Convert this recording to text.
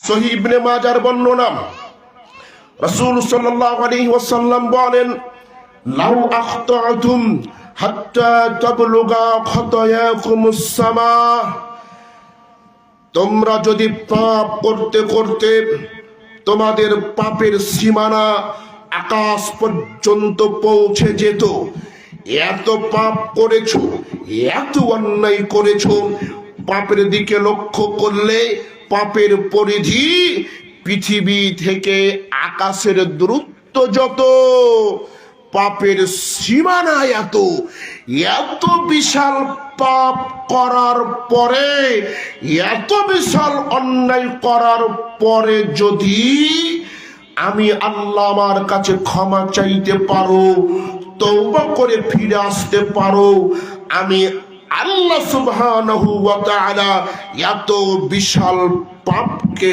সহিহ ইবনে মাজার বর্ণনা, রাসূল সাল্লাল্লাহু আলাইহি ওয়াসাল্লাম বলেন, লাউ আখতাতুম হাত্তা তাবলুগা খাতায়াকুমুস সামা, তোমরা যদি পাপ করতে করতে তোমাদের পাপের সীমানা আকাশ পর্যন্ত পৌঁছে যেত, এত পাপ করেছো, এত অন্যায় করেছো, পাপের দিকে লক্ষ্য করলে পাপের পরিধি পৃথিবী থেকে আকাশের দূরত্ব যত, পাপের সীমানা এত, এত বিশাল পাপ করার পরে, এত বিশাল অন্যায় করার পরে যদি আমি আল্লাহ আমার কাছে ক্ষমা চাইতে পারো, তওবা করে ফিরে আসতে পারো, আমি আল্লাহ সুবহানাহু ওয়া তাআলা এত বিশাল পাপকে